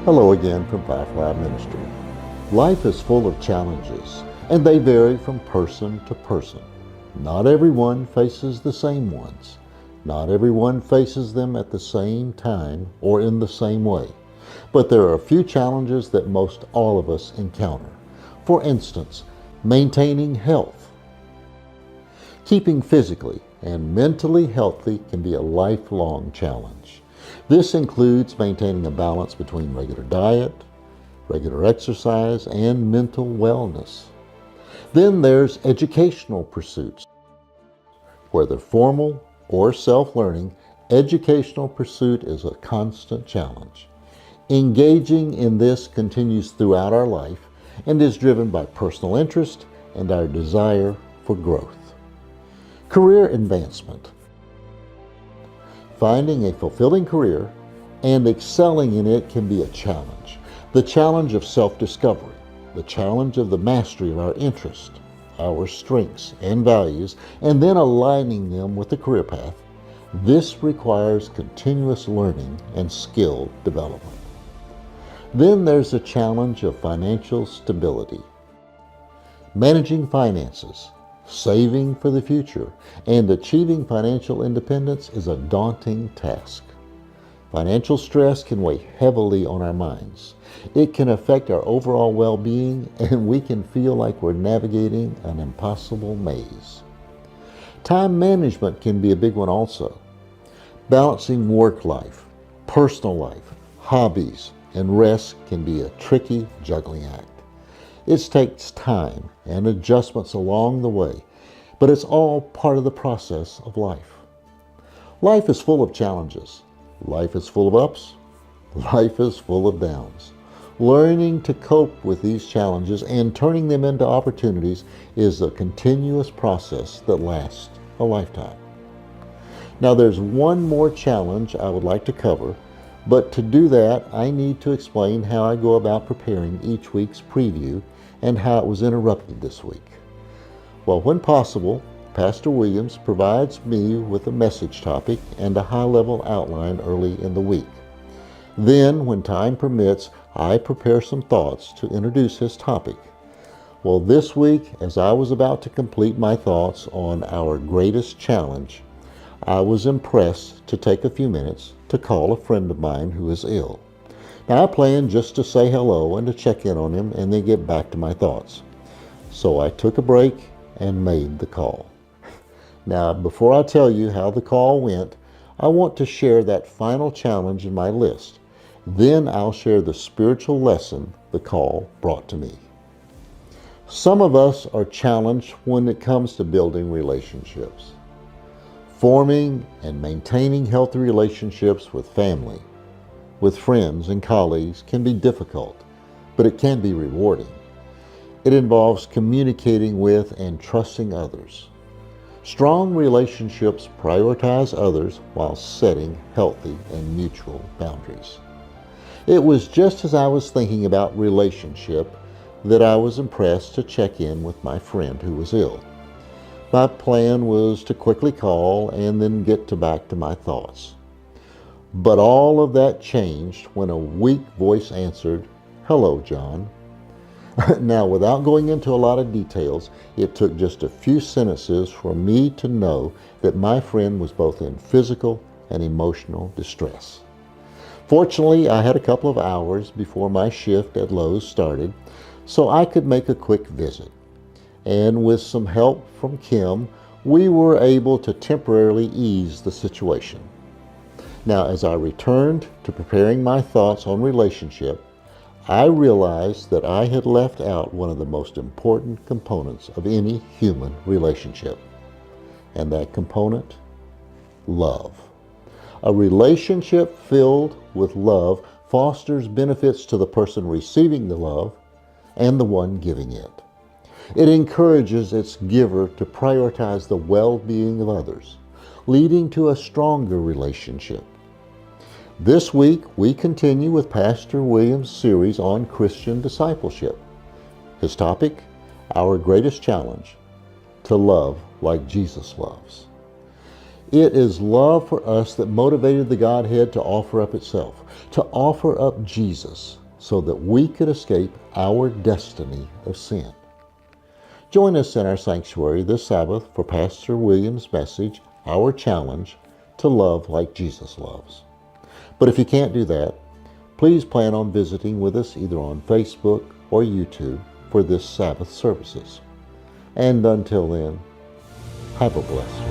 Hello again from Firefly Ministry. Life is full of challenges, and they vary from person to person. Not everyone faces the same ones. Not everyone faces them at the same time or in the same way. But there are a few challenges that most all of us encounter. For instance, maintaining health. Keeping physically and mentally healthy can be a lifelong challenge. This includes maintaining a balance between regular diet, regular exercise, and mental wellness. Then there's educational pursuits. Whether formal or self-learning, educational pursuit is a constant challenge. Engaging in this continues throughout our life and is driven by personal interest and our desire for growth. Career advancement. Finding a fulfilling career and excelling in it can be a challenge. The challenge of self-discovery, the challenge of the mastery of our interest, our strengths and values, and then aligning them with the career path. This requires continuous learning and skill development. Then there's the challenge of financial stability. Managing finances, saving for the future, and achieving financial independence is a daunting task. Financial stress can weigh heavily on our minds. It can affect our overall well-being, and we can feel like we're navigating an impossible maze. Time management can be a big one also. Balancing work life, personal life, hobbies, and rest can be a tricky juggling act. It takes time and adjustments along the way, but it's all part of the process of life. Life is full of challenges. Life is full of ups. Life is full of downs. Learning to cope with these challenges and turning them into opportunities is a continuous process that lasts a lifetime. Now there's one more challenge I would like to cover, but to do that I need to explain how I go about preparing each week's preview and how it was interrupted this week. Well, when possible, Pastor Williams provides me with a message topic and a high-level outline early in the week. Then, when time permits, I prepare some thoughts to introduce his topic. Well, this week, as I was about to complete my thoughts on our greatest challenge, I was impressed to take a few minutes to call a friend of mine who is ill. Now, I planned just to say hello and to check in on him and then get back to my thoughts. So I took a break and made the call. Now, before I tell you how the call went, I want to share that final challenge in my list. Then I'll share the spiritual lesson the call brought to me. Some of us are challenged when it comes to building relationships. Forming and maintaining healthy relationships with family, with friends and colleagues can be difficult, but it can be rewarding. It involves communicating with and trusting others. Strong relationships prioritize others while setting healthy and mutual boundaries. It was just as I was thinking about relationship that I was impressed to check in with my friend who was ill. My plan was to quickly call and then get back to my thoughts. But all of that changed when a weak voice answered, "Hello, John." Now, without going into a lot of details, it took just a few sentences for me to know that my friend was both in physical and emotional distress. Fortunately, I had a couple of hours before my shift at Lowe's started, so I could make a quick visit. And with some help from Kim, we were able to temporarily ease the situation. Now, as I returned to preparing my thoughts on relationship, I realized that I had left out one of the most important components of any human relationship. And that component? Love. A relationship filled with love fosters benefits to the person receiving the love and the one giving it. It encourages its giver to prioritize the well-being of others, leading to a stronger relationship. This week, we continue with Pastor Williams' series on Christian discipleship. His topic, Our Greatest Challenge, to love like Jesus loves. It is love for us that motivated the Godhead to offer up itself, to offer up Jesus, so that we could escape our destiny of sin. Join us in our sanctuary this Sabbath for Pastor William's message, Our Challenge, to love like Jesus loves. But if you can't do that, please plan on visiting with us either on Facebook or YouTube for this Sabbath services. And until then, have a blessed